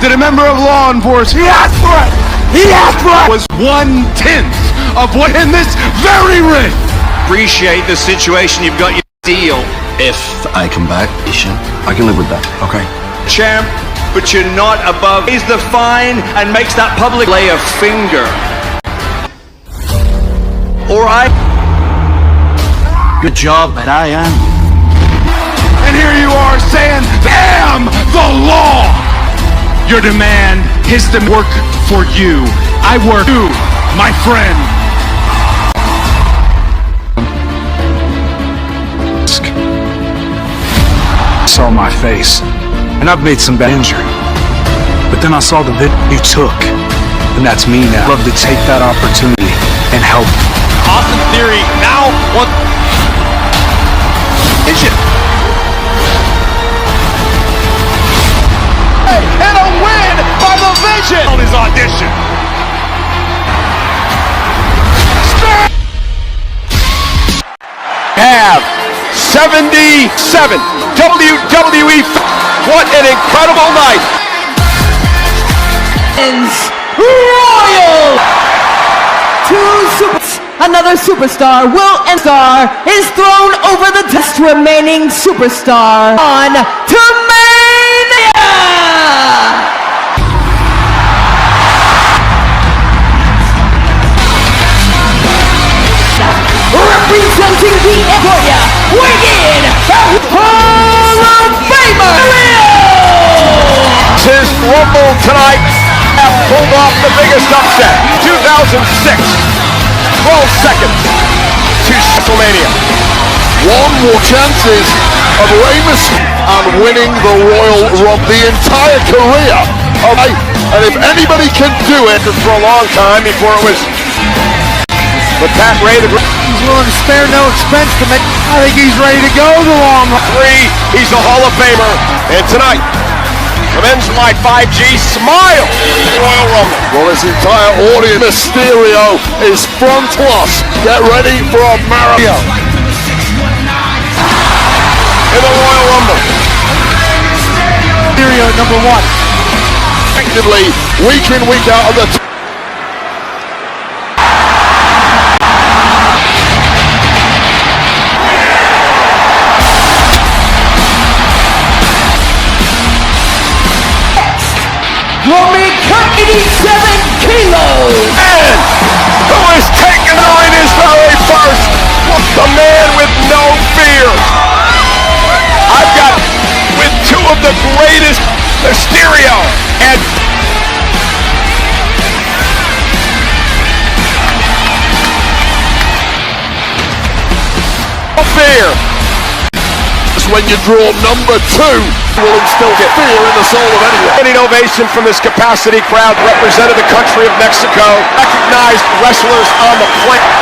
Did a member of law enforcement? He asked for it! He asked for it! Was 1/10 of what in this very ring. Appreciate the situation you've got your deal. If I come back, I can live with that. Okay. Champ, but you're not above. He's the fine and makes that public lay a finger. Or Good job, man. I am. And here you are saying, damn the law! Your demand, his work for you. I work you, my friend. Saw my face, and I've made some bad injury. But then I saw the video you took, and that's me now. I'd love to take that opportunity and help. Austin Theory now what is it? And a win by the Vision on his audition. Have 77 WWE. What an incredible night. Royal. Another superstar will enter is thrown over the best remaining superstar on to Mania. Representing the Empire, weighing in Hall of Famer His Rumble tonight have pulled off the biggest upset. 2006, 12 seconds to WrestleMania. One more chances of Rey Mysterio and winning the Royal Rumble the entire career. And if anybody can do it For a long time before it was. But Pat Ray, He's willing to spare no expense to make. I think he's ready to go the long three, he's a Hall of Famer. And tonight, commends my 5G smile. Royal Rumble. Well, this entire audience, Mysterio is front plus. Get ready for a marathon. In the Royal Rumble. Mysterio number one. Effectively, week in, week out of the Roman cut 87 kilos. And who is taking on his very first? The man with no fear. I've got with two of the greatest, Mysterio and no fear. when you draw number 2 will instill fear in the soul of anyone. An ovation from this capacity crowd represented the country of Mexico, recognized wrestlers on the planet.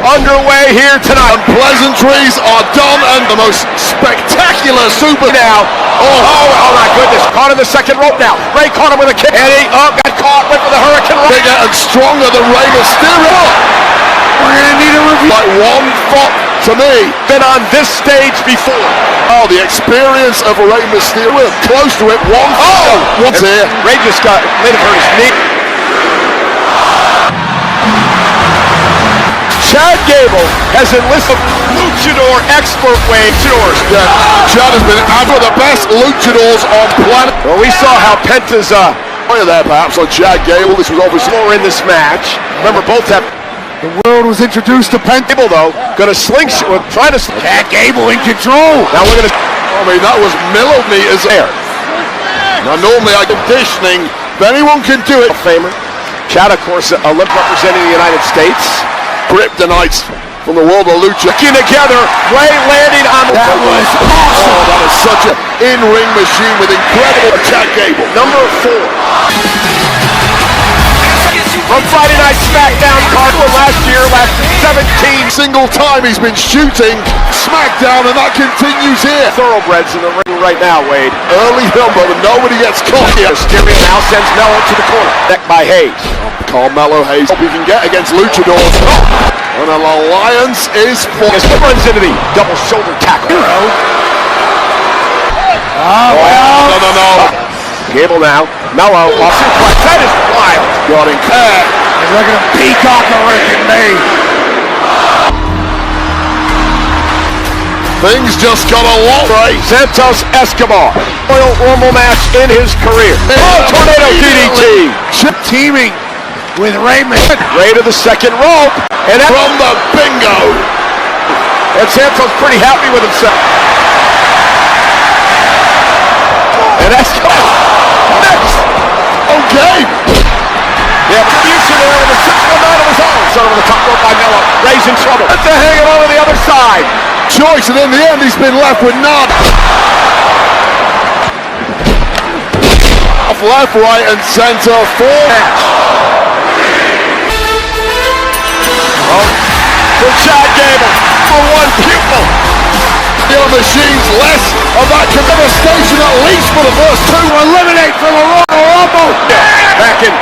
Underway here tonight. And pleasantries are done, and the most spectacular super now. Oh my goodness! Caught in the second rope now. Ray caught him with a kick. And he got caught with the Hurricane. Bigger and stronger than Rey Mysterio. We're gonna need a review. Like one foot to me. Been on this stage before. Oh, the experience of Rey Mysterio. Close to it. What's here? Ray just got made him hurt his knee. Chad Gable has enlisted luchador expert luchadors. Yeah, Chad has been one of the best luchadors on planet. Well, we saw how Penta's there perhaps on Chad Gable. This was obviously more in this match. Remember, both have. The world was introduced to Penta. Gable though, gonna slingshot, trying to. Chad Gable in control. Now we're gonna. I mean, that was millimeters air. Now normally I conditioning, but anyone can do it. Famer. Chad, of course, Olymp representing the United States. Kryptonites from the world of lucha. Working together, Ray landing on the. That was awesome. Oh, that is such an in-ring machine with incredible Chad Gable. Number 4. from Friday Night SmackDown card from last year, lasted 17 Single time he's been shooting SmackDown, and that continues here. thoroughbreds in the ring right now, Wade. Early number, but nobody gets caught here. Mysterio now sends Mello to the corner. Neck by Hayes. Carmelo Hayes, hope he can get against Luchadors. And an alliance is for... As he runs into the double shoulder tackle. No. Gable now. Mello. Suplex. That is wild. Got him. They're going to peacock a Rick and me. Things just got a lot right. Santos Escobar. Royal Rumble match in his career. Tornado DDT. Chip teaming with Raymond. Ray to the second rope. And From the bingo. And Santos pretty happy with himself. And Escobar. Next. Okay. The execution there with a 619 of his own. Son of the top rope by Mello. Ray's in trouble. But they're hanging on to the other side. Choice, and in the end he's been left with none. Off left, right, and center for For Chad Gable. For one pupil. the machines, less of that devastation, at least for the first two. Eliminate for the Royal Rumble. Back in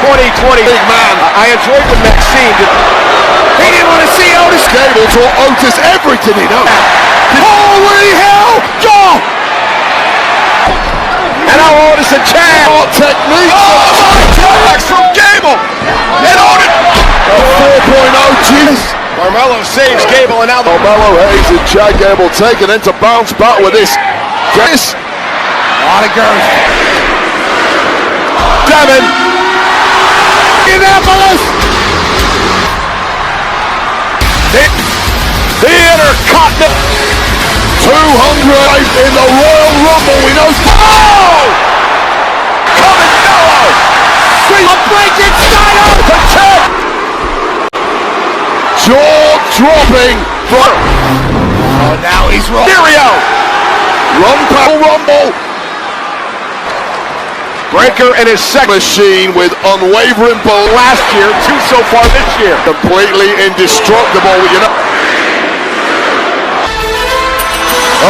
2020. Big man. I enjoyed when Maxine did. He didn't want to see Otis. Gable taught Otis everything he knows. Holy hell! Go! And now Otis and Chad. What technique? Attacks from Gable. And Otis. 4.0, jeez. Carmelo saves Gable, and now Carmelo Hayes and Chad Gable taking into bounce back with this. This. a lot of girls. 7. Indianapolis. The Intercontinental. 200 in the Royal Rumble. We know. Oh! Coming Mello. A Frankensteiner to Chad. Jaw dropping. Oh, now he's rolling. Mysterio. Rumble. Breaker and his second Machine with unwavering belief. last year, 2 so far this year. Completely indestructible. You know.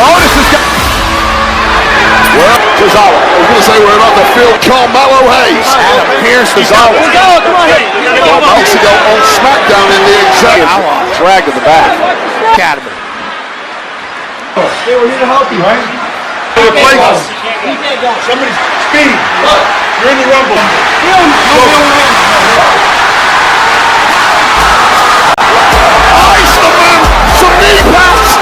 Oh, this is good. Well, Tozawa. I was going to say we're about to feel Carmelo Hayes. Adam Pearce. Tozawa. Months ago on SmackDown in the exact. Drag to the back. Academy. Hey, we're here to help you, right? Somebody's speed. You're in the rumble. Iceman, some knee pads.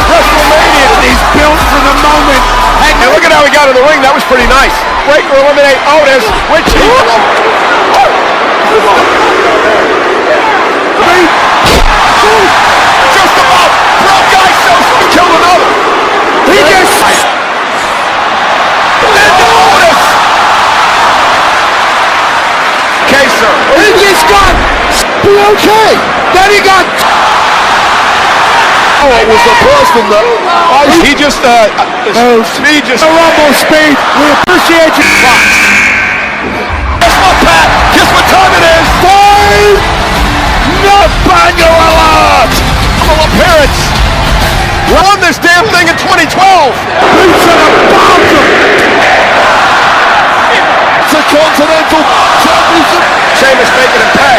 WrestleMania. He's built for the moment. And look at how he got in the ring. That was pretty nice. Breaker eliminate Otis, which he just about broke guy sells and killed another. He just into Otis. Kaiser. He just got Okay. Then he got. Oh, it was the person that. He just speed just. Rumble speed. We appreciate you. Guess what, Pat? Guess what time it is? 5. Not banger alert. Double appearance. We won this damn thing in 2012. Boots and a bouncer. It's a Continental Championship. Sheamus making him pay.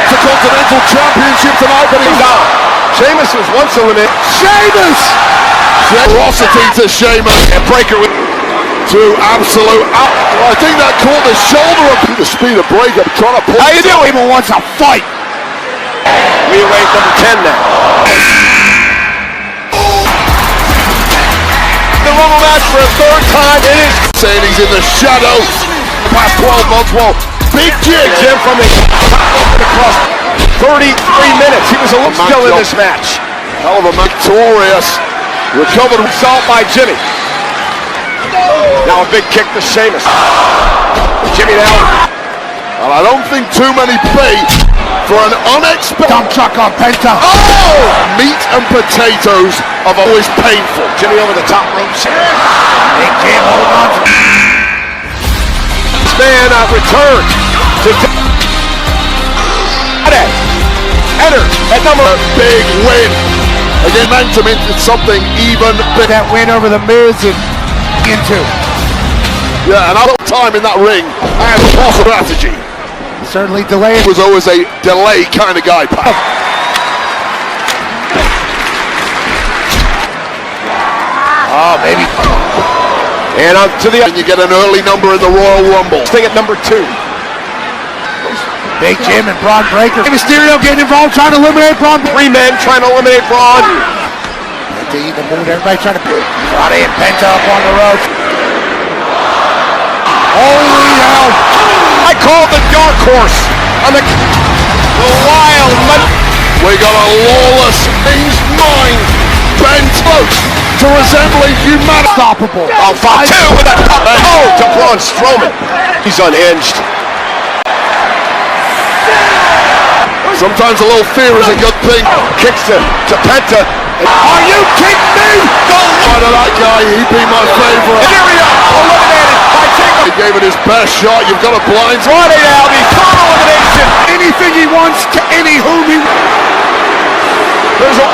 It's a Continental Championship tonight, but he's out. Sheamus was once eliminated. Sheamus. Generosity to Sheamus. And Breaker with To absolute. I think that caught the shoulder up to the speed of Breaker. Trying to pull. how you doing? Even wants a fight. We rank number 10 now. The Rumble match for a third time. It is Saying he's in the shadow. Past 12 months. Well, big jig. Jim from the top rope across 33 minutes. He was a little still in this match. Hell of a victorious. Recovered result by Jimmy. Now a big kick to Sheamus. Jimmy now. And I don't think too many pay for an unexpected Dump truck on Penta. Oh! Meat and potatoes are always painful. Jimmy over the top ropes. He can't hold on. This man returned to Enter at number. A big win. Again, momentum into something even bigger. That win over the Miz and into. Yeah, and a little time in that ring and strategy. Certainly delayed. Was always a delay kind of guy, Pat. Oh, maybe. And on to the. And you get an early number in the Royal Rumble. Thing at number 2. Big Jim and Braun Breaker. Mysterio getting involved, trying to eliminate Braun. 3 men trying to eliminate Braun. To even move, everybody trying to. Friday and Penta up on the ropes. Holy hell! I call the dark horse on the wild. We got a lawless King's mind bent close to resembling humanity. Unstoppable. Oh, Fatu with a to Braun Strowman. He's unhinged. Sometimes a little fear is a good thing. Kicks to Penta. Are you kidding me? Out of that guy, he'd be my favorite. Mysterio eliminated by Taker. He gave it his best shot. You've got a blind. Friday now, the total elimination. Anything he wants to any whom he. There's a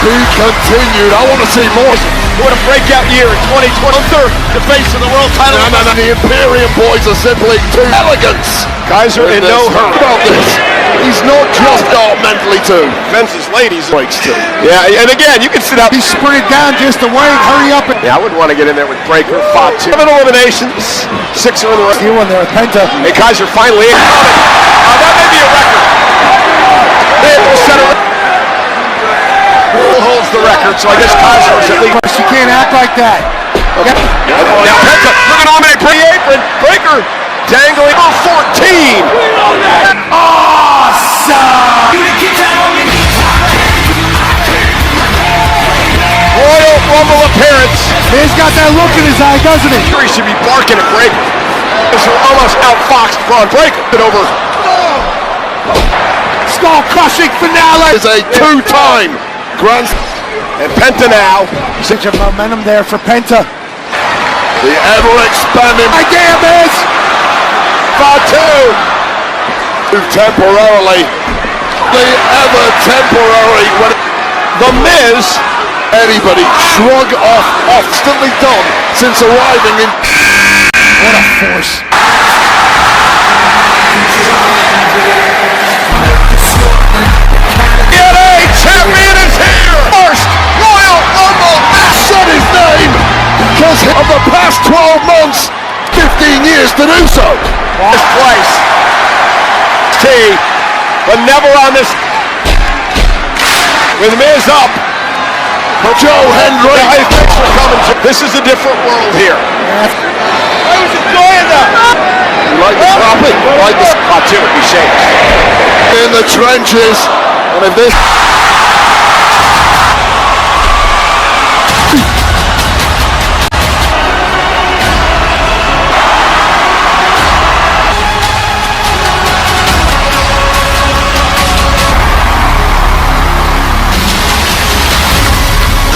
Be continued. I want to see more. what a breakout year in 2023. The face of the world title. No. The Imperium boys are simply too elegance. Kaiser in no hurry. About this. He's not just mentally too. Vince's ladies Breaks too. Yeah, and again, you can sit out. He sprinted down just to wait. Hurry up and. Yeah, I wouldn't want to get in there with Breaker. 5-2. 7 eliminations. 6 are in the row. See one there with Penta. And Kaiser finally in. That may be a record. They have to set a record. Who holds the record, so I guess Kaiser is at least. You can't act like that. Now Penta looking to eliminate the apron. Breaker dangling on 14. Royal Rumble appearance. He's got that look in his eye, doesn't he? He should be barking at Breaker. This will almost outfoxed Braun Breaker. It over. Skull crushing finale. Is a two-time Grand. And Penta now. Such a momentum there for Penta. The ever-expanding. My damn is. Fatu. Temporarily. The ever-temporary. When The Miz. anybody shrug off instantly done since arriving in. What a force. TNA champion is here. First Royal Rumble. Said his name because of the past 12 months, 15 years to do so. This twice. T. But never on this. With Miz up. Joe Hendry. Hey, thanks for coming. This is a different world here. I was enjoying that. You like the topic? Like the Fatu, he shakes. in the trenches. And if this.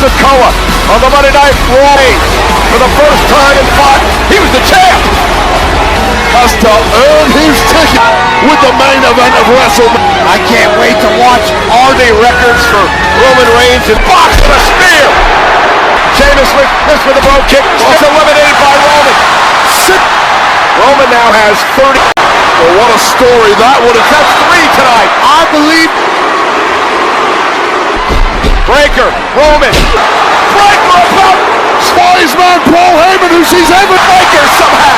Sikoa on the Monday Night Raw. For the first time in 5, he was the champ. Has to earn his ticket with the main event of WrestleMania. I can't wait to watch. RD records for Roman Reigns and Fox with a spear. Sheamus with a brogue kick. It's eliminated by Roman. Roman now has 30. Well, what a story that would have. That's 3 tonight. I believe. Breaker, Roman. Breaker about Wise man Paul Heyman, who sees ever. Breaker somehow.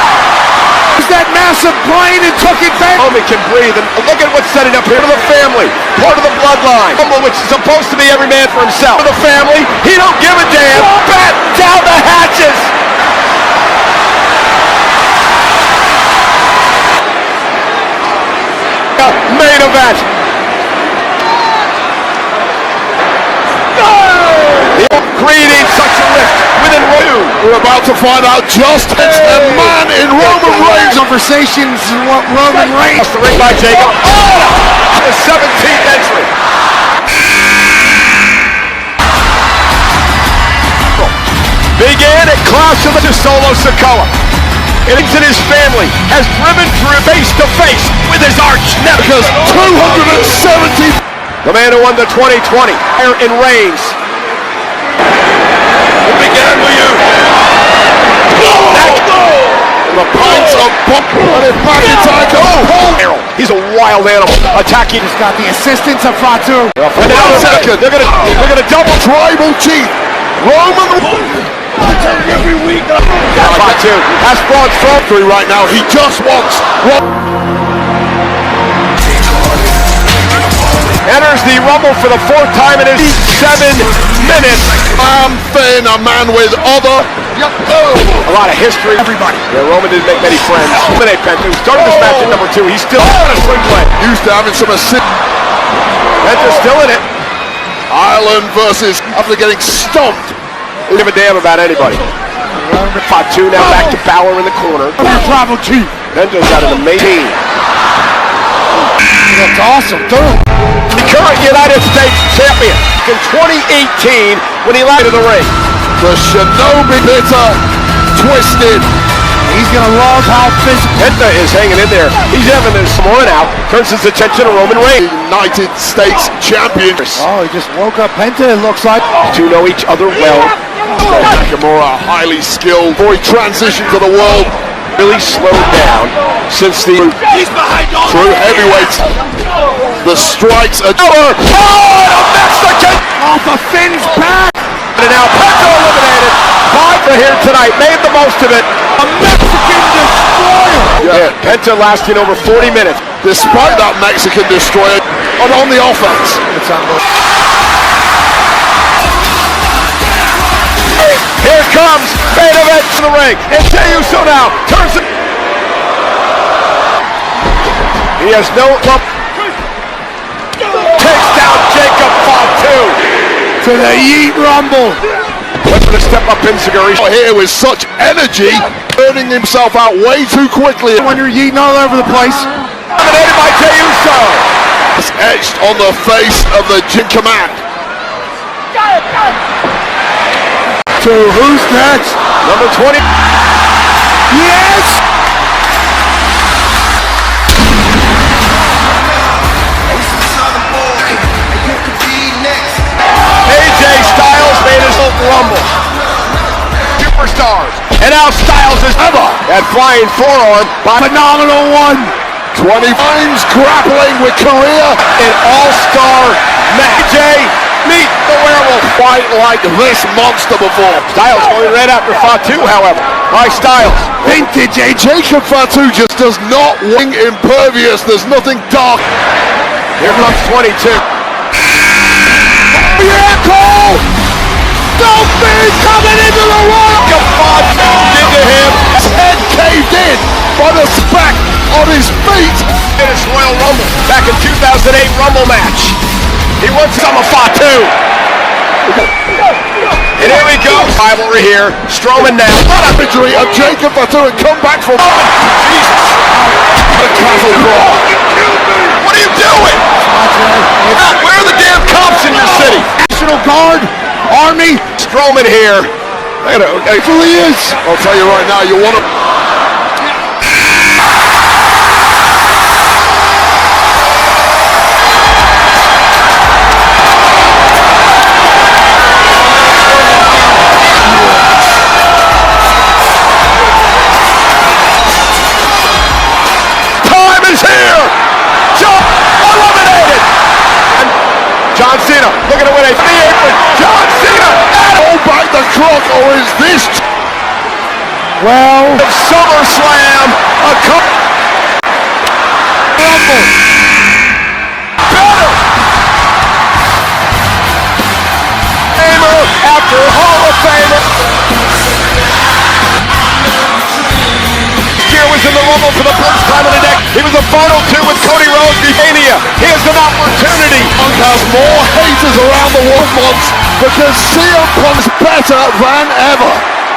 That massive plane and took it back. Roman can breathe, and look at what's setting up here. Part of the family, part of the bloodline. Rumble, which is supposed to be every man for himself. For the family, he don't give a damn. Bat down the hatches. Main event. Creating such a rift within Raw. We're about to find out just a man in Roman Reigns. Conversations is what Roman Reigns. The ring by Jacob. Oh! The 17th entry. Begin at Clash of the Solo Sikoa. and his family has driven through face to face with his arch nemesis. 270. The man who won the 2020 in Reigns. It began with you. The pints of pop and it's McIntyre. He's a wild animal attacking. He's got the assistance of Fatu. And now second, they're gonna double Tribal Chief Roman. Every week. Fatu has Braun's through Right now, he just wants. enters the Rumble for the fourth time in his 7 minutes. Thin, a man with other. A lot of history. Everybody. Yeah, Roman didn't make many friends. Eliminate Penta, who started this match at number 2. He's still on a swing play. Used to having some assist. Penta's still in it. Ireland versus after getting stomped. Don't give a damn about anybody. Fatu now back to Balor in the corner. Tribal Chief. Penta's got an amazing. That's awesome, dude. Current United States champion in 2018 when he landed in the ring. The Shinobi Bitter twisted. He's gonna love how physical. Penta is hanging in there. He's having his Samoan out. Turns his attention to Roman Reigns. United States champion. Oh, he just woke up Penta, it looks like. Two know each other well. Nakamura, highly skilled. Boy, transition to the world. Really slowed down since the True heavyweights. The strikes are over. Oh, a Mexican! Off of Finn's back. And now Penta eliminated. Penta here tonight. Made the most of it. A Mexican destroyer. Yeah, Penta lasting over 40 minutes. Despite that Mexican destroyer on the offense. It's unbelievable. Here comes main event to the ring. And Jey Uso now turns it. He has no lump. Takes down Jacob Fatu. To the Yeet Rumble. Looking to step up Enziguri. Here with such energy, burning himself out way too quickly. When you're yeeting all over the place. Dominated by Jey Uso. It's etched on the face of the Jin Command. To who's next? Number 20. Yes! AJ Styles made his own Rumble. Superstars. And now Styles is ever at flying forearm by Phenomenal one. 20 times grappling with Korea. an all-star match. AJ, meet the werewolf. Quite like this monster before. Styles going right after Fatu, however. By Styles. Vintage Jacob Fatu just does not wing impervious. There's nothing dark. Here comes 22. Yeah, Cole! Dolphin coming into the wall! Fatu into him. His head caved in by the speck on his feet. In his Royal Rumble back in 2008 Rumble match. He wants some of Fatu. And here we go. Rivalry here. Strowman now. What a victory of Jacob Fatu and come back from Jesus. the cattle brawl. What are you doing? Where are the damn cops in your city? National Guard, Army. Strowman here. It really is. I'll tell you right now, you want to. Time is here. John eliminated. And John Cena looking to win a 3-8 for John Cena. Hold back the clock, or is this. Well, SummerSlam. A cup. Rumble. Better. Famer after Hall of Famer. Here was in the Rumble for the first time in the neck. He was a final 2 with Cody Rhodes Mania. He has an opportunity. Punk has more haters around the world once because CM Punk's better than ever.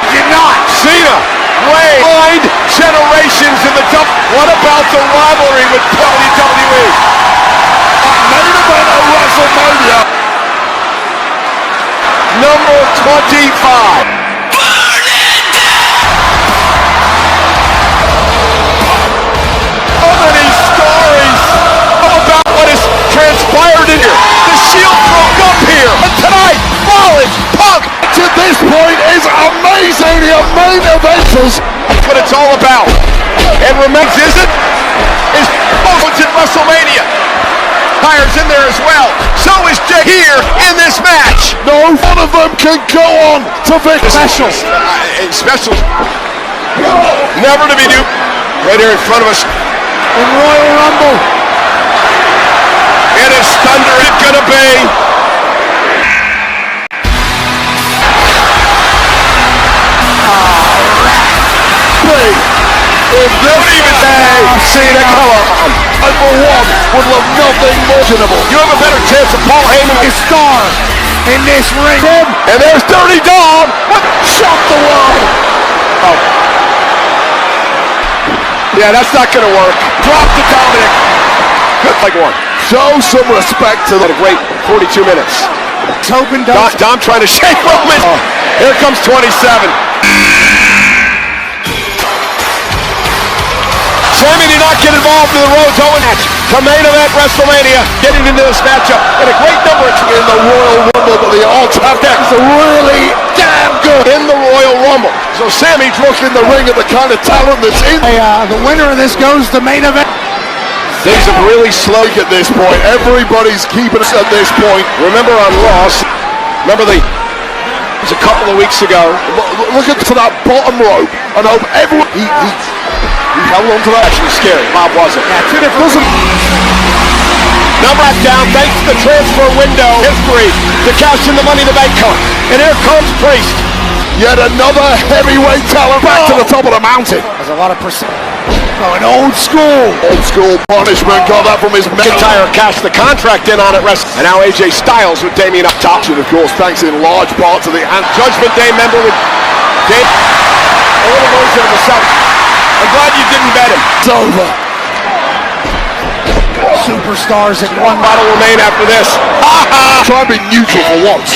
You're not. Cena, Ray, blind generations in the top. What about the rivalry with WWE? Main event of WrestleMania. Number 25. matches. That's what it's all about. And remember, is moments at WrestleMania. Tires in there as well. So is Jay here in this match. No one of them can go on to victory. Special. Special. Never to be duped. Right here in front of us. In Royal Rumble. It is thunder. It's gonna be. If this Cena, come on. number one would love nothing more imaginable. You have a better chance of Paul Heyman. A star in this ring. And there's Dirty Dog. Shock the world. Oh. Yeah, that's not gonna work. Drop to Dominic. Good like one. Show some respect to Had a great 42 minutes. Tobin Dom trying to shake Roman. Here comes 27. Sammy did not get involved in the Rhodes Owens match. The main event WrestleMania, getting into this matchup, and a great number in the Royal Rumble, but the all-time is really damn good in the Royal Rumble. So Sammy's in the ring at the kind of talent that's in. The winner of this goes to main event. things have really slowed At this point, everybody's keeping us at this point. Remember on Raw, it was a couple of weeks ago. Look at to that bottom rope and hope everyone. He held on to that. Actually scary. Bob wasn't. Yeah, two different. Number down thanks to the transfer window history to cash in the Money in the Bank card. And here comes Priest. Yet another heavyweight talent back to the top of the mountain. There's a lot of going old school. Old school punishment, got that from his McIntyre cashed the contract in on it. And now AJ Styles with Damien up top. And of course, thanks in large part to the Judgment Day member with Dave. A little version of himself. I'm glad you didn't bet him. It's over. Superstars at one. Battle will remain after this. Try and be neutral for once.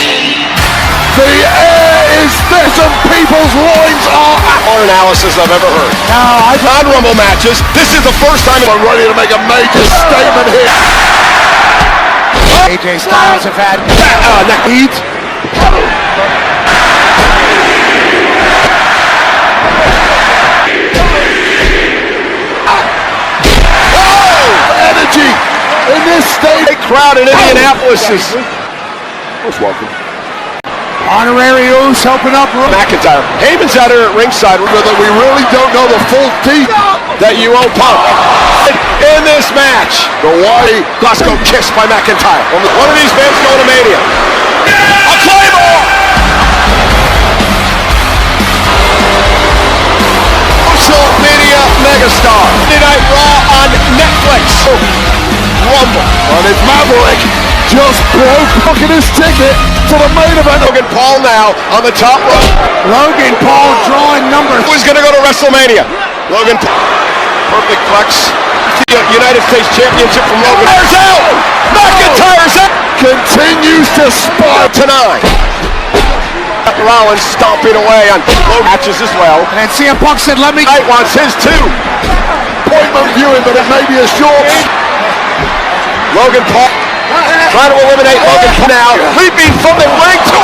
The air is thick and people's loins are More analysis I've ever heard. Non-Rumble matches. This is the first time I'm ready to make a major statement here. AJ Styles have had Heat. Energy in this state. big crowd in Indianapolis is Most welcome. Honorary Uso helping up. McIntyre. Heyman's out here at ringside. That we really don't know the full deep. That you owe Punk. In this match. The way Glasgow kissed by McIntyre. One of these men going to Mania. A Claymore! WrestleMania Megastar. Monday Night Raw on Netflix. Rumble. and it's Maverick just broke his ticket to the main event. Logan Paul now on the top rope. Logan Paul drawing numbers. Who's going to go to WrestleMania? Logan Paul. Perfect flex. The United States Championship from Logan. McIntyre's out! McIntyre's out! Continues to spot tonight. Rollins stomping away on low matches as well. And CM Punk said, let me... Knight wants his too. appointment viewing, but it may be a short. Logan Paul trying to eliminate Logan Paul now. Leaping from the ring to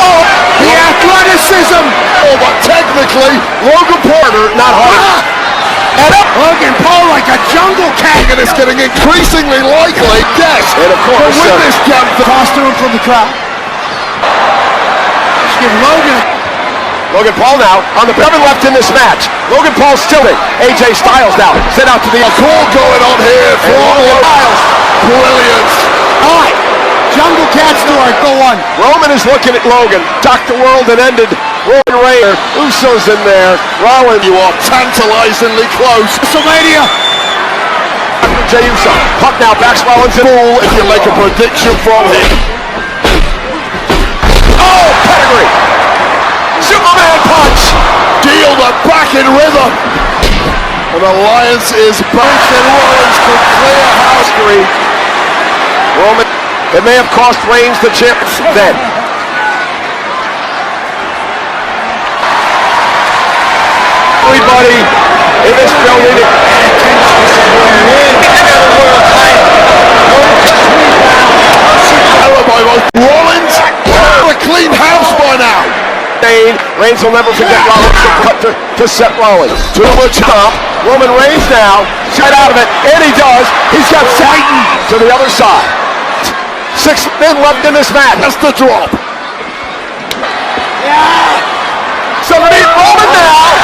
The athleticism. Oh, but technically, Logan Paul not hard. And up Logan Paul like a jungle cat. and it's getting increasingly likely, yes, And of course, to win this game. Tossed to him from the crowd. Just give Logan Paul now on the coming left in this match. Logan Paul still in. AJ Styles now sent out to the Call going on here from Styles. Brilliant. All right. Jungle Cats to our go on. Roman is looking at Logan. Shocked the world and ended. Roman Reigns. Usos in there. Rollins. You are tantalizingly close. WrestleMania. Jey Uso. Puck now backs Rollins in. Fool if you make a prediction from him. Oh, pedigree. Superman punch. Deal the back in rhythm. An alliance is back and Rollins could clear house. Roman. It may have cost Reigns the chip then. Everybody in this building. Rollins, a clean house by now. Reigns will never forget Rollins cut to Seth Rollins. Too much top. Roman Reigns now. Right out of it. And he does. He's got Satan to the other side. 6 men left in this match. That's the drop. So underneath Roman now.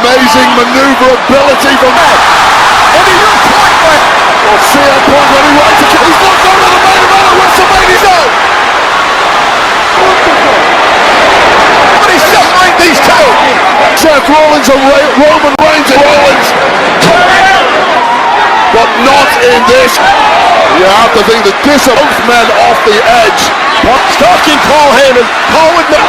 Amazing maneuverability from that. And he your point went. Well, CM Punk when he rides again. He's looked over the main event of WrestleMania. But he's separating these two. Seth Rollins and Roman Reigns and Rollins. But not in this. You have to think that this are both men off the edge. Stalking Paul Heyman. Paul with the...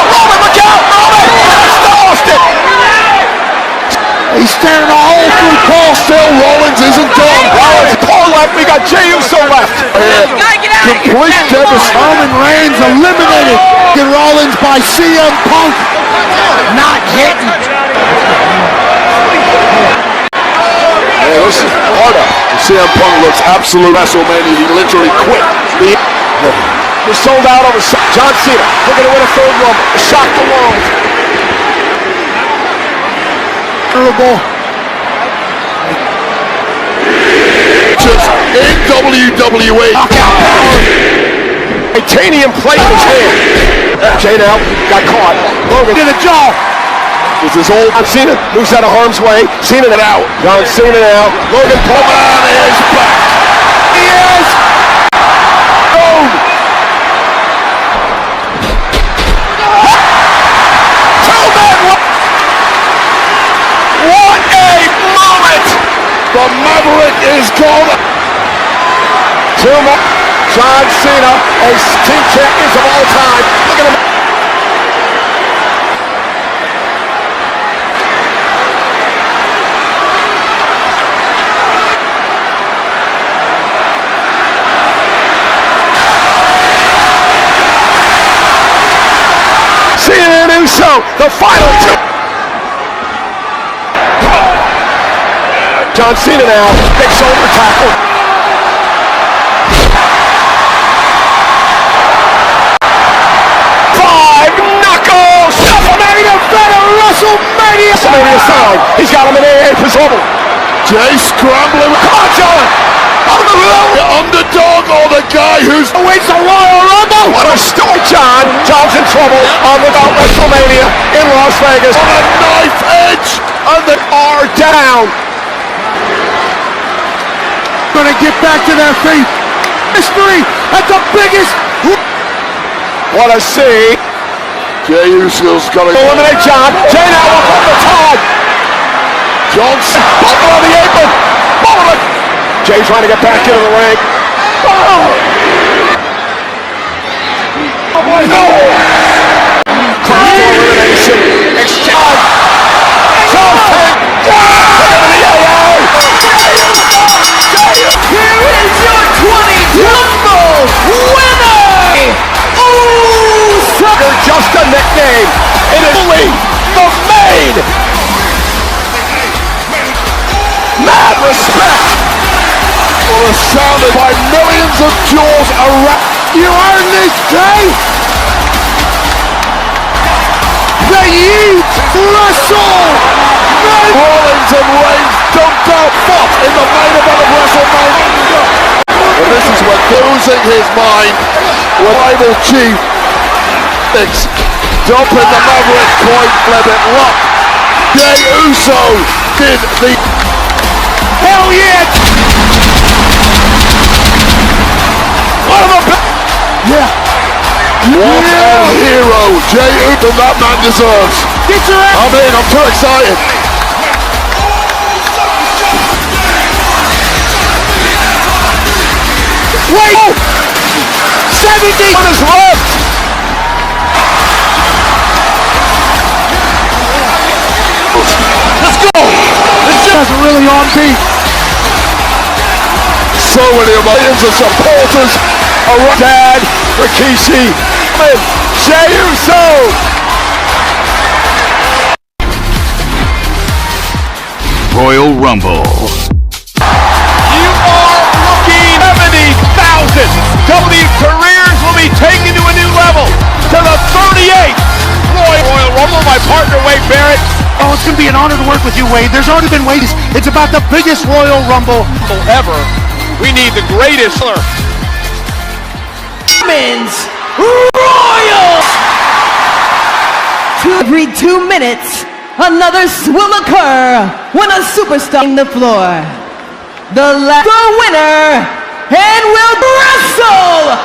Roman, look out! Roman! Just lost it! He's staring a hole through Paul. Still Rollins isn't done. Rollins, Paul left. We got Jey Uso left. Complete devastation. Roman Reigns eliminated. Rollins by CM Punk. Not hitting. Yeah, this is harder. CM Punk looks absolute WrestleMania. He literally quit. We're sold out over John Cena. Looking to win a third Rumble. Shock the world. Terrible. Just in WWE. Titanium plate in his hand. Jey now got caught. Logan did a jaw. This is old. John Cena moves out of harm's way. Cena out. John Cena now. Logan Paul Man is back. He is. Boom. What a moment! The Maverick is gone. Two more. John Cena, as team champions of all time. Look at him. Cena and Uso, the final two. John Cena now, big shoulder tackle. Five knuckles! Main event of WrestleMania! WrestleMania sign. He's got him in AA position. Jey scrambling. Come on, John! The underdog or the guy who's Wins the Royal Rumble! What a story, John! John's in trouble on the WrestleMania in Las Vegas. on a knife edge. And they are down. Gonna get back to their feet. History at the biggest. What a scene. Jey Uso's gonna Eliminate John. Jey now up on the top. Johnson. Bumping on the apron. Bowling. Jey trying to get back into the ring. Oh, no. Close to elimination. Exchange. Here is your 20 Rumble winner, Uso! They're just a nickname. It is only the main. Mad respect. Well, surrounded by millions of jaws around. You earned this day. The Yeet Wrestle. Rollins and Reigns dumped out fought in the main event of WrestleMania. And this is when losing his mind with Tribal Chief dumping the Maverick point limit lock. Jey Uso did the hell yeah! What a hero Jey Uso that man deserves. Get your ass! I'm in, I'm too excited. Wait! Oh. 70 on his left! Let's go! This just really on beat. So many millions of supporters around. Dad, Rikishi, and Jey Uso! Royal Rumble. You are looking 70,000 W careers will be taken to a new level, to the 38 be an honor to work with you, Wade. There's already been ways. It's about the biggest Royal Rumble ever. We need the greatest. Women's Royal! Every 2 minutes, another will occur when a superstar on the floor. The winner and will wrestle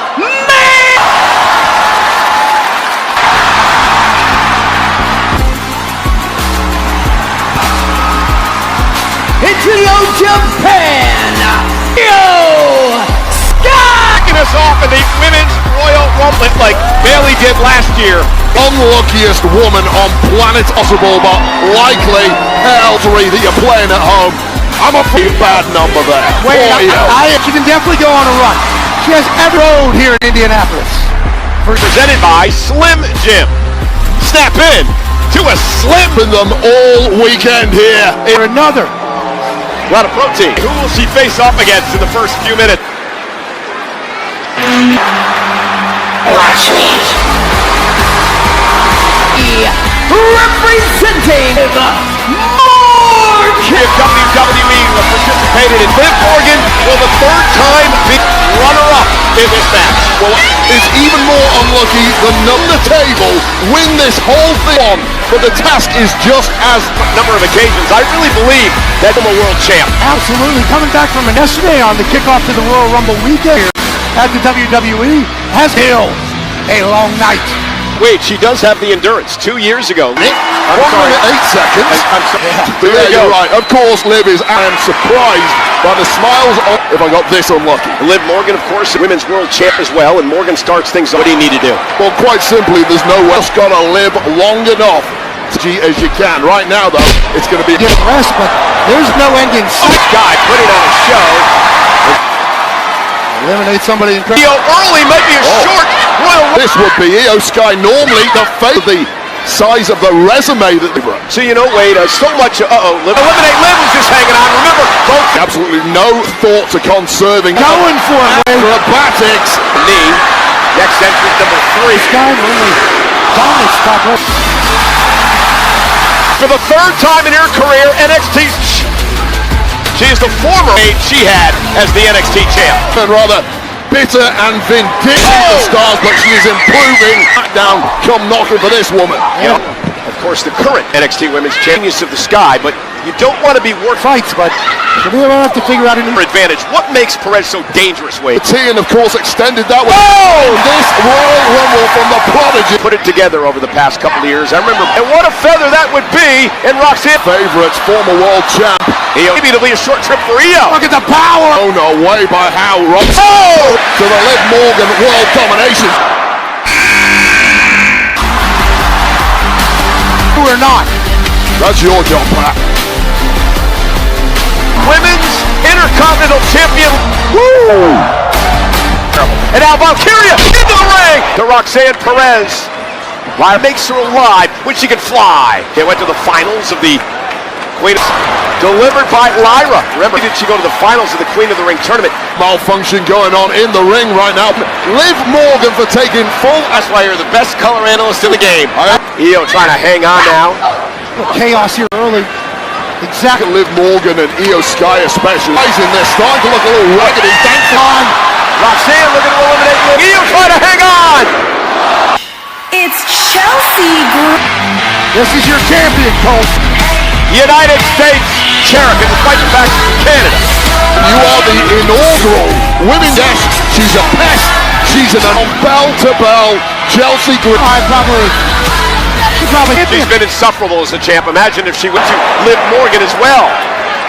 into Japan, Io Sky! Kicking us off in the Women's Royal Rumble like Bayley did last year. Unluckiest woman on planet possible, but likely hell 3 that you're playing at home. I'm a pretty bad number there. Wait, Boy, she can definitely go on a run. She has every road here in Indianapolis. Presented by Slim Jim. Snap in to a Slim. Been them all weekend here. For another. A lot of protein. Who will she face off against in the first few minutes? Watch me. representing WWE participated in Liv Morgan for the third time being runner-up in this match. Well, it's even more unlucky than on the table win this whole thing on, but the task is just as number of occasions. I really believe that I'm a world champ. Absolutely. Coming back from yesterday on the kickoff to the Royal Rumble weekend at the WWE has held a long night. Wait, she does have the endurance. 2 years ago. 1 minute 8 seconds. I'm sorry. Yeah, you're right. Of course, Liv is. I am surprised by the smiles on if I got this unlucky. Liv Morgan, of course, women's world champ as well, and Morgan starts things. What do you need to do? Well, quite simply, there's no way. Just got to live long enough as you can. Right now, though, it's going to be Get rest, but there's no ending. This guy putting on a show. Eliminate somebody in Io early might be a short Royal. This would be Io Sky, normally the face of the size of the resume that they brought. So you know, Wade, so much. Eliminate Liv was just hanging on. Remember, both Absolutely no thought to conserving. Going for it, Wade. Acrobatics. knee. Next entrance, number 3. Time only dominates top rope. For the third time in her career, NXT. She is the former age she had as the NXT champ. And rather bitter and vindictive the stars, but she is improving. Down, come knocking for this woman. Yeah. Of course, the current NXT Women's Genius of the Sky, but you don't want to be Fights, but we will have to figure out a new advantage. What makes Perez so dangerous, Wade? T and of course extended that way. Oh! This Royal Rumble from the Prodigy. Put it together over the past couple of years. I remember, and what a feather that would be in Roxanne. Favorites, former world champ. Maybe it'll be a short trip for Io. Look at the power! Oh no, way by How Robson. Oh! To the Liv Morgan world domination. Or not. That's your job, Pat. Women's Intercontinental Champion. Woo! And now Valkyria into the ring to Roxanne Perez. Lyra makes her alive when she can fly. They went to the finals of the Queen of... Delivered by Lyra. Remember, did she go to the finals of the Queen of the Ring tournament? Malfunction going on in the ring right now. Liv Morgan for taking full. That's why you're the best color analyst in the game. Io trying to hang on now. Chaos here early. Exactly. Liv Morgan and Io Sky especially. In this, starting to look a little raggedy. On. Roxanne looking to eliminate Liv. Io trying to hang on. It's Chelsea Group. This is your champion, Cole. United States champion, despite the fact she's Canada. You are the inaugural women's dash. She's a pest. She's an bell-to-bell Chelsea Group. She's been insufferable as a champ. Imagine if she went to Liv Morgan as well.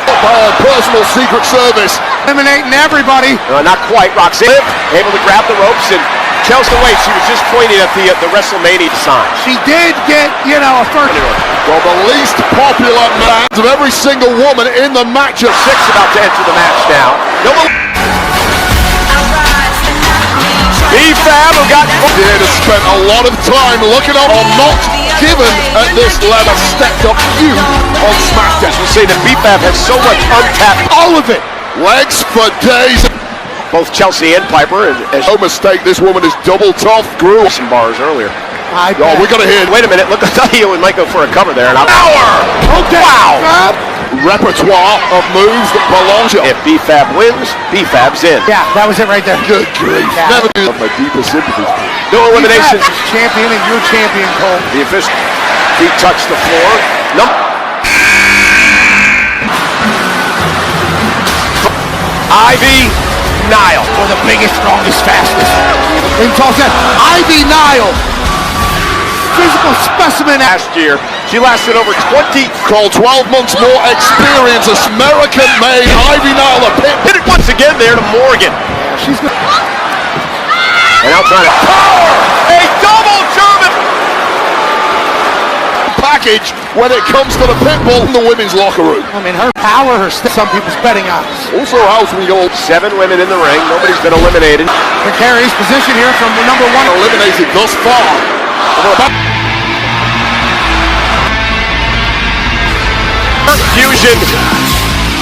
By her personal Secret Service. Eliminating everybody. Not quite. Roxanne able to grab the ropes and Chelsea away. She was just pointing at the WrestleMania sign. She did get, a first. Well, the least popular man of every single woman in the match. Six about to enter the match now. B-Fab who got... Did have spent a lot of time looking up or not given at this level. Stepped up huge on SmackDown. We'll say that B-Fab has so much untapped. All of it. Legs for days. Both Chelsea and Piper. No mistake, this woman is double tough. Grew some bars earlier. Oh, we got to hear. Wait a minute. Look, I thought he might go for a cover there. And Okay. Wow. Repertoire of moves that belong to. If BFAB wins, BFAB's in. Yeah, that was it right there. Good grief. Yeah. Never do my deepest sympathies. No eliminations. Champion and you're champion, Cole. The official feet touch the floor. Ivy Nile. For the biggest, strongest, fastest. And toss that. Ivy Nile. Physical specimen. Last year, she lasted over 20. Call 12 months more experience. American-made Ivy Nile. Hit it once again there to Morgan. Yeah, she's good. And now trying to power. A double German package when it comes to the pit bull in the women's locker room. I mean, her power, some people's betting odds. Also helps when you go 7 women in the ring. Nobody's been eliminated. Precarious position here from the number 1. eliminated thus far. Fusion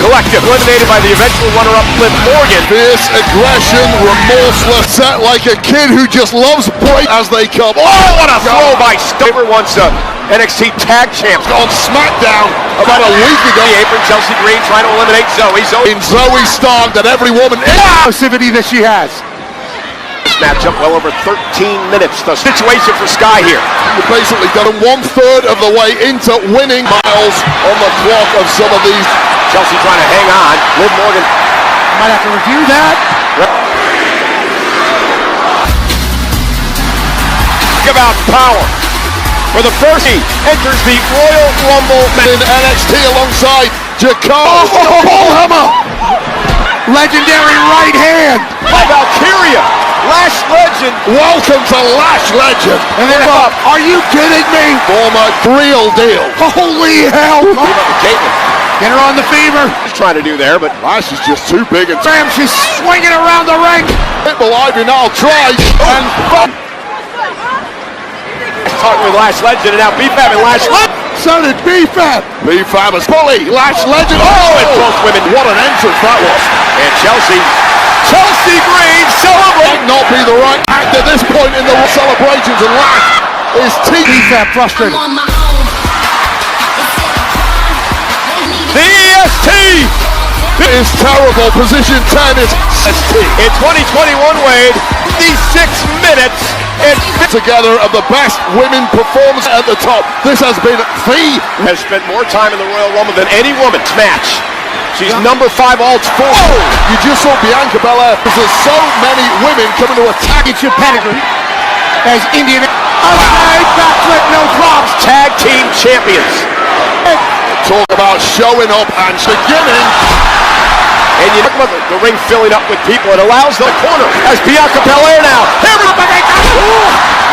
Collective eliminated by the eventual runner-up Liv Morgan. Fierce aggression, remorseless, set like a kid who just loves break as they come. Oh, what a throw by Stover once NXT Tag Champs. On SmackDown about a week ago. The apron, Chelsea Green trying to eliminate Zoe. In Zoe Stark that every woman Passivity that she has. This matchup well over 13 minutes. The situation for Sky here. You've basically done 1/3 of the way into winning miles on the clock of some of these. Chelsea trying to hang on. Liv Morgan might have to review that. Think about power. For the first, he enters the Royal Rumble In NXT alongside Jakar. Hammer. Legendary right hand. by Valkyria. Lash Legend. Welcome to Lash Legend. And then up. Are you kidding me? Former real deal. Holy hell. Caitlyn. Get her on the fever. She's trying to do there, but Lash is just too big and Bam, she's swinging around the ring. Pitbull Ivy now tries and talking with Lash Legend, and now BFAB and Lash Legend. So did BFAB. BFAB is fully Lash Legend. Oh, and both women. What an entrance that was. And Chelsea Green celebrating. Might not be the right act at this point in the celebrations, and Lash is BFAB frustrated. The EST It is terrible. Position 10 is ST. in 2021, Wade. 56 minutes and Together of the best women performers at the top. This has been the has spent more time in the Royal Rumble than any woman's match. She's number 5 all 4. You just saw Bianca Belair. There's so many women coming to attack. It's your pedigree as Indian. Okay, backflip, no props. Tag team champions. Talk about showing up and beginning. And you look at the ring filling up with people. It allows the corner as Bianca Belair now. Here we go.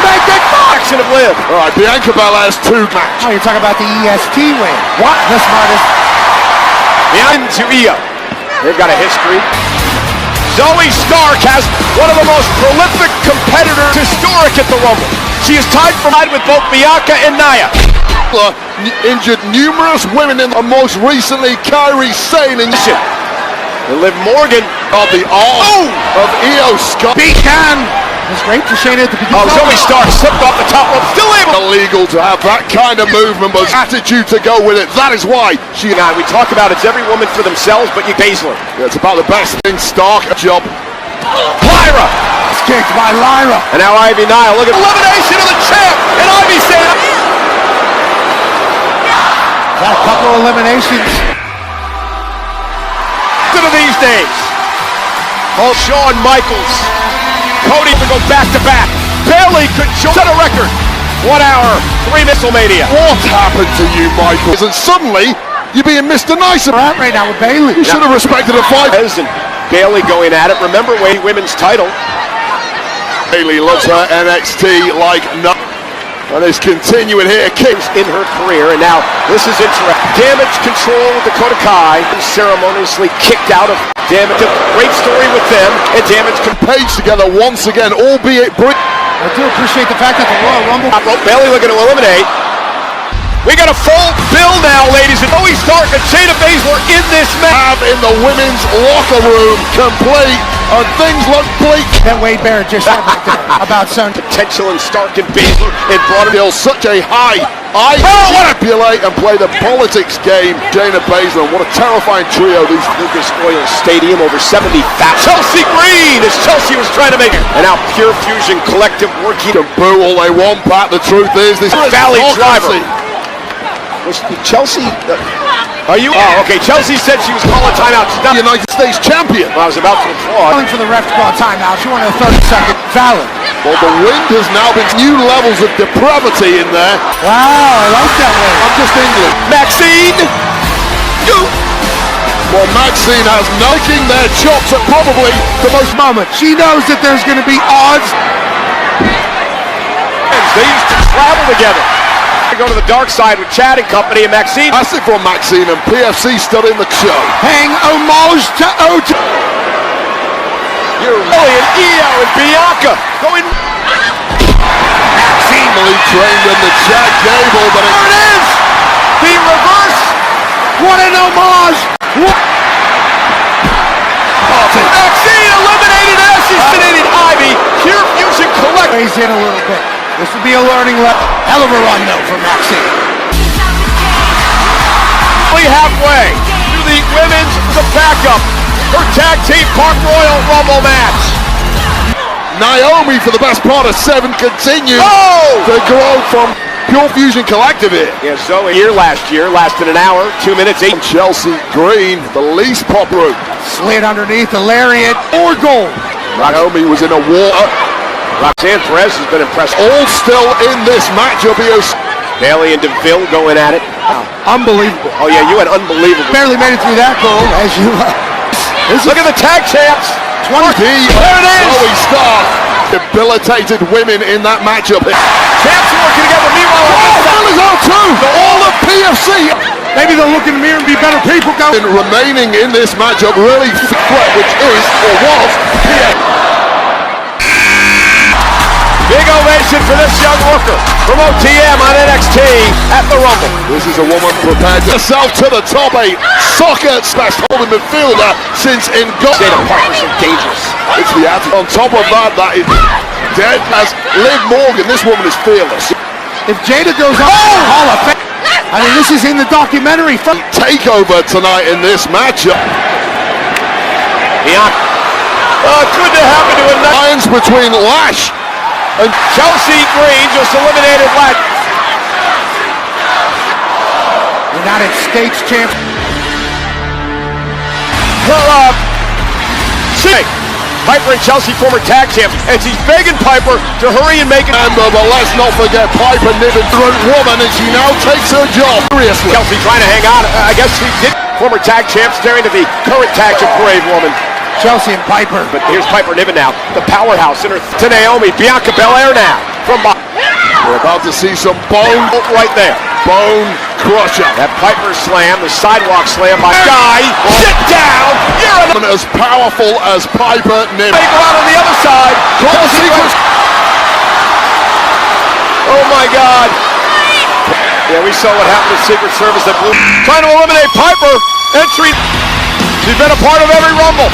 Make it action of Liv. All right, Bianca Belair's 2 match. Oh, you're talking about the EST win. What? The smartest. Behind to Io. They've got a history. Zoe Stark has one of the most prolific competitors historic at the Rumble. She is tied for with both Bianca and Nia. Injured numerous women in the most recently Kairi Sane and Liv Morgan of the arm of Io Scott. Beacon. It was great for Shayna at the beginning. Oh, Zoe Stark slipped off the top rope. Still able. Illegal to have that kind of movement, but attitude to go with it. That is why she. Now, we talk about it's every woman for themselves, but you Baszler. It's about the best thing. Stark job. Lyra. It's kicked by Lyra. And now Ivy Nile. Look at elimination of the champ. And Ivy saying, Got a couple of eliminations. to these days. Oh, Shawn Michaels. Cody to go back to back. Bailey could set a record. 1 hour, 3 Misslemania. What happened to you, Michaels? And suddenly, you're being Mr. Nice. We're out right now with Bailey. You should have respected a fight. And Bailey going at it. Remember Wade women's title. Bailey loves her NXT like no. And it's continuing here. Kicks In her career, and now this is interesting. Damage Control with Dakota Kai ceremoniously kicked out of Damage. Great story with them, and Damage page together once again, albeit I do appreciate the fact that the Royal Rumble. Bailey looking to eliminate. We got a full bill now, ladies, and Zoe Stark and Shayna Baszler in this match. have in the women's locker room complete and things look bleak. That Wade Barrett just said right there about Sun. Potential in Stark and Baszler. It brought him Still such a high. I manipulate and play the politics game. Shayna Baszler, what a terrifying trio. These Lucas Oil Stadium, over 70,000. Chelsea Green, as Chelsea was trying to make it. And now Pure Fusion Collective working. can boo all they want, Pat. The truth is, this Valley Driver. democracy. Was Chelsea? Are you? Oh, okay. Chelsea said she was calling timeout. She's not. United States champion. I was about to applaud. Calling for the ref to call a timeout. She wanted a 30-second valid. Well, the wind has now been new levels of depravity in there. Wow, I like that way. I'm just England. Maxine. Well, Maxine has knocking their chops at probably the most Moment. She knows that there's going to be odds. They used to travel together. They go to the dark side with Chad and company and Maxine. classic for Maxine, and PFC still in the show. Paying homage to O2. You're really an Io and Bianca going. Seemingly trained in the Chad Gable, but There it is. The reverse. What an homage. Maxine eliminated as she's eliminated Ivy. Pure Fusion Collective. Weighs in a little bit. This would be a learning level. Hell of a run, though, for Maxine. Halfway to the women's backup. Her tag team Park Royal Rumble match. Naomi, for the best part of 7, continues to grow from Pure Fusion Collective here. Yeah, Zoe here last year, lasted an hour, 2 minutes, 8. Chelsea Green, the least pop route. Slid underneath the lariat or gold. Naomi was in a war. Roxanne Perez has been impressive. All still in this matchup. Bailey and DeVille going at it. Unbelievable. Oh yeah, you had unbelievable. Barely made it through that goal, as you. Look at the tag champs. 20. There it is. Zoe Stark debilitated women in that matchup. Champs are working together. Meanwhile, That is R2. All of PFC. Maybe they'll look in the mirror and be better people. Go. Remaining in this matchup, really threat, which is or was PFC. big ovation for this young worker from OTM on NXT at the Rumble. This is a woman prepared herself to the top 8. Soccer best holding midfielder since in Jada Parker's so dangerous. It's the attitude. On top of that, that is dead as Liv Morgan. This woman is fearless. If Jada goes up to the Hall of Fame, I mean, this is in the documentary. Takeover tonight in this matchup. Bianca. Good to happen to a Alliance between Lash and Chelsea Green just eliminated Lash. United States champ. Piper and Chelsea, former tag champs, and she's begging Piper to hurry and make it. but let's not forget Piper Niven, woman, and she now takes her job seriously. Chelsea trying to hang on. I guess she did. Former tag champ staring at the current tag champ, Brave Woman. Chelsea and Piper. But here's Piper Niven now, the powerhouse in her to Naomi. Bianca Belair now from behind. We're about to see some bone Right there. bone crusher. That Piper slam, the sidewalk slam by Guy. Sit down. You're As powerful as Piper Niven. They go out on the other side. Chelsea was Oh my God. Yeah, we saw what happened to Secret Service at Blue. Trying to eliminate Piper. Entry. She's been a part of every Rumble.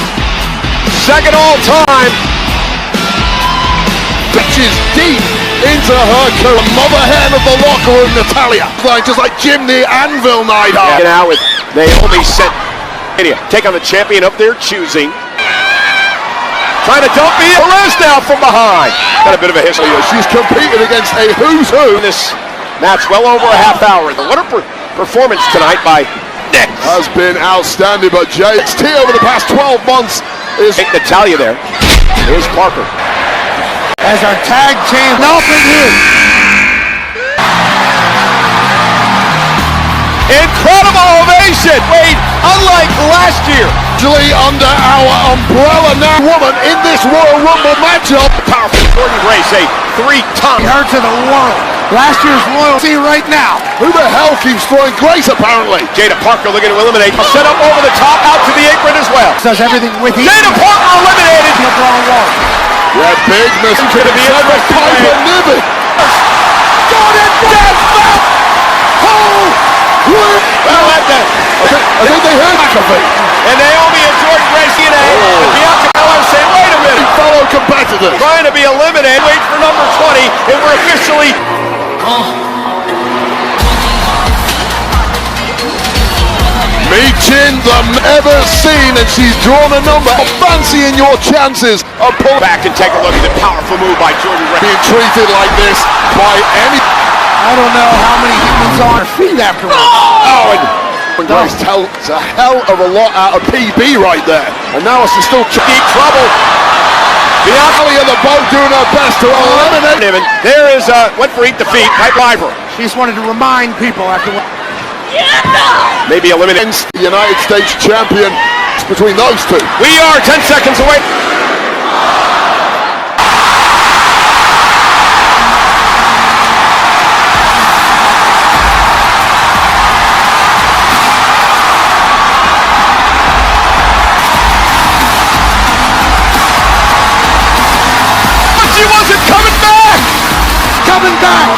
Second all time. pitches deep into her career. Mother hen of the locker room, Natalia. Just like Jim the Anvil Neidhart. Now with Naomi set. Take on the champion up there, choosing. Trying to dump me. Perez now from behind. Got a bit of a history. She's competing against a who's who. This match well over a half hour. What a performance tonight by Nick. Has been outstanding, but JXT over the past 12 months is Natalia there. Here's Parker. As our tag champ. Nothing here. Incredible ovation. Wait, unlike last year. usually under our umbrella now. Woman in this Royal Rumble matchup. Powerful Gordon Grace, a 3-ton. Her to the world. Last year's royalty right now. Who the hell keeps throwing Grace apparently? Jada Parker looking to eliminate. Set up over the top, out to the apron as well. Does everything with ease. Jada Parker eliminated. LeBron Wall. Yeah, big miss. Gonna be interesting, Piper man. Niven. Jordan Death. Oh! Well, I think they heard McAfee. and Naomi and Jordan Gracie and Bianca Belair say, wait a minute. Fellow competitors. Trying to be eliminated. Wait for number 20, and we're officially... Michin, the ever seen, and she's drawn a number. Fancying your chances of pulling Back and take a look at the powerful move by Jordan Gracie. being treated like this by any. I don't know how many humans on her feet afterwards. Oh, and Grace tells a hell of a lot out of PB right there, and now she's still deep trouble. Bianca Kelly of the boat doing her best to eliminate. Niven. There is went for eat defeat. Pipe Liver. She just wanted to remind people after what. Maybe eliminate. The United States champion. It's between those two. We are 10 seconds away. But she wasn't coming back. Coming back!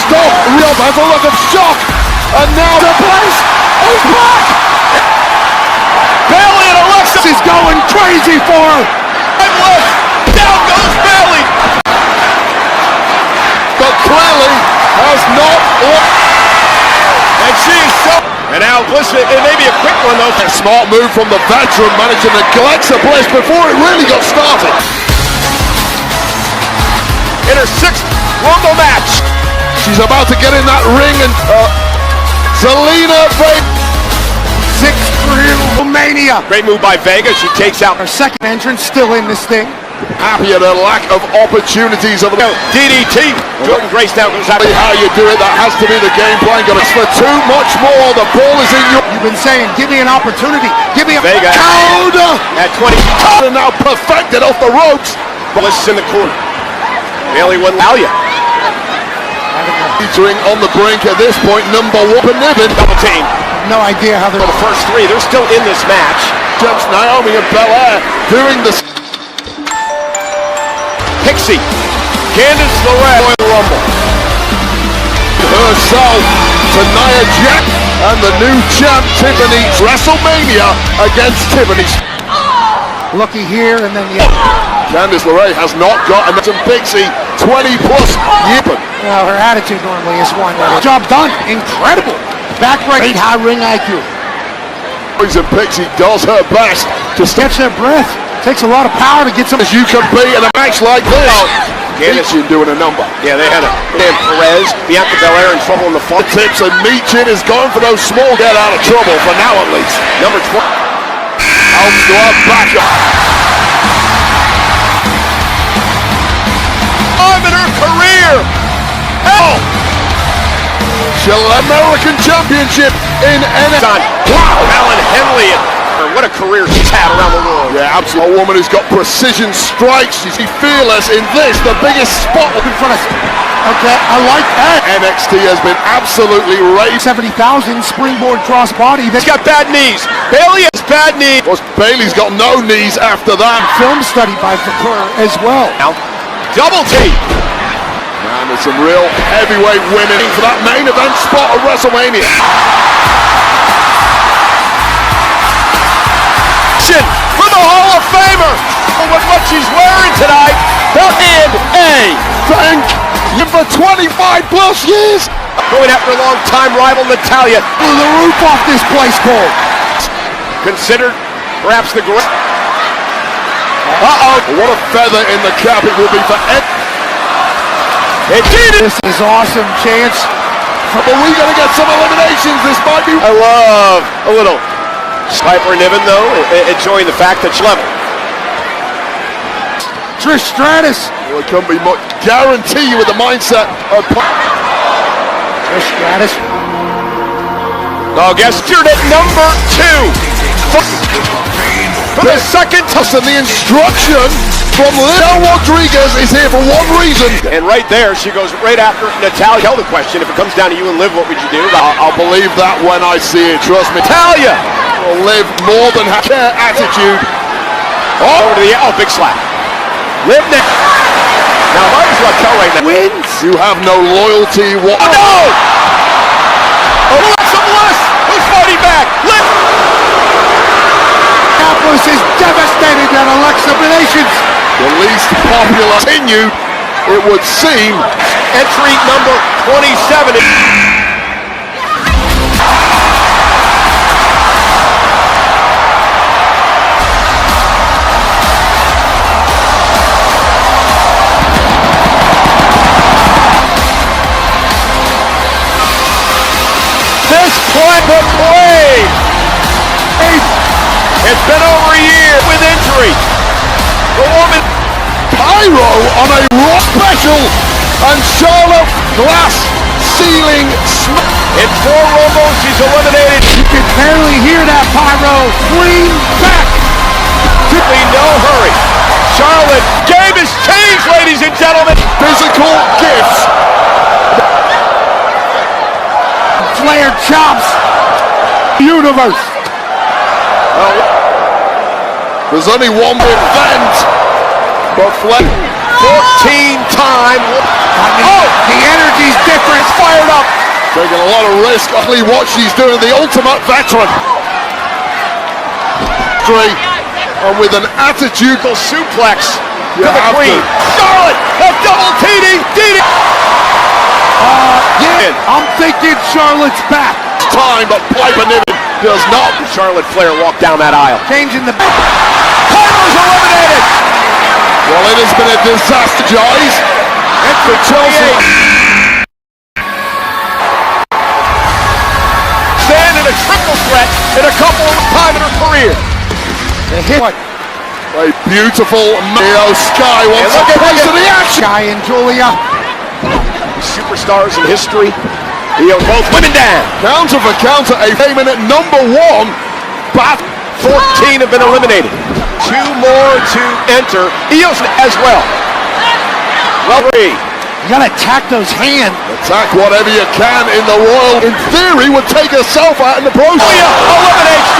Stop. Real has a look of shock, and now the place is back. Bailey and Alexa. She's going crazy for her! Down goes Bailey. But clearly has not. And she is so. And now, listen, it may be a quick one though. A smart move from the veteran, managing to collect the place before it really got started. In her 6th Rumble match. She's about to get in that ring, and Zelina Vega. 6th Mania! Great move by Vega. She takes out Her second entrance still in this thing. Happy at a lack of opportunities of DDT. Jordan Grace now goes out. how you do it. That has to be the game plan. Got us for too much more. The ball is in your. You've been saying, give me an opportunity. Give me a Vega Counter. at 20. And now perfected off the ropes. Bliss in the corner. Bailey wouldn't allow you. Featuring on the brink at this point, number 1 Niven. Double team. No idea how they're. For the first 3, they're still in this match. Jumps Naomi and Belair doing this. Pixie. Candice LeRae. Royal Rumble. Herself to Nia Jax and the new champ Tiffany. WrestleMania against Tiffany. Lucky here and then Candice LeRae has not got enough. Pixie 20 plus yipping. well, her attitude normally is one. Job done. Incredible. Back right. High ring IQ. And Pixie does her best to step Catch their breath. Takes a lot of power to get some. as you can be in a match like this. Candice. Michin doing a number. Yeah, they had a Dan Perez, Bianca Belair in trouble in the front. Tips and Michin is going for those small get out of trouble for now at least. Number 12. Helps to her back up. Time in her career. Hell. American Championship in NXT. Wow, Alan Henley. What a career she's had around the world. Yeah, absolutely. A woman who's got precision strikes. She's fearless in this, the biggest spot In front of. Okay, I like that. NXT has been absolutely raised. 70,000 springboard crossbody. He's got bad knees. Bailey has bad knees. Of course, Bailey's got no knees after that. Film study by Fakur as well. Now, double team. Man, there's some real heavyweight women for that main event spot at WrestleMania. For the Hall of Famer. With what she's wearing tonight. And a. Thank you for 25 plus years. Going after a long-time rival, Natalya. Blew the roof off this place, Cole. Considered perhaps the great. Uh-oh. What a feather in the cap it will be for Ed. Indeed. This is awesome, Chance. But we got to get some eliminations. This might be. I love a little Piper Niven, though, enjoying the fact that she level. Trish Stratus. Well, it couldn't be much. Guarantee you with the mindset of. Trish Stratus. Oh, guess tiered at number 2. For the second time. And the instruction from Lil Rodriguez is here for one reason. And right there, she goes right after Natalya. Tell the question, if it comes down to you and Liv, what would you do? I'll believe that when I see it. Trust me. Natalya! Will Liv more than have care attitude. Over to the, big slap. Liv now. Now, Marcus Raquel right now. Wins. You have no loyalty. Oh, no! Oh, Eliminations. The least popular continue, it would seem. Entry number 27. This play. It's been over a year with injury. The woman Pyro on a Raw special, and Charlotte glass ceiling in 4 Rumbles, she's eliminated. You can barely hear that pyro. Queen back. Simply no hurry. Charlotte, game has changed, ladies and gentlemen. physical gifts. Flair chops. Universe. Well, there's only one event, but Flair 14-time. The energy's different. Fired up. taking a lot of risk. Only what she's doing, the ultimate veteran. And with an attitude, Suplex you to the have Queen. Charlotte, a double DDT. I'm thinking Charlotte's back. time, but Piper Niven does not. Charlotte Flair walked down that aisle. Changing the Piper's eliminated. Well, it has been a disaster, guys. And for Chelsea. Stand in a triple threat in a couple of time in her career. The hit. A beautiful Io Sky wants a piece of the action. Sky and Julia. Superstars in history. Io both women down. Counter for counter, a came in at number 1. But 14 have been eliminated. 2 more to enter. Io's as well. Well, You gotta attack those hands. attack whatever you can in the Royal. In theory, would take herself out in the process. Eliminates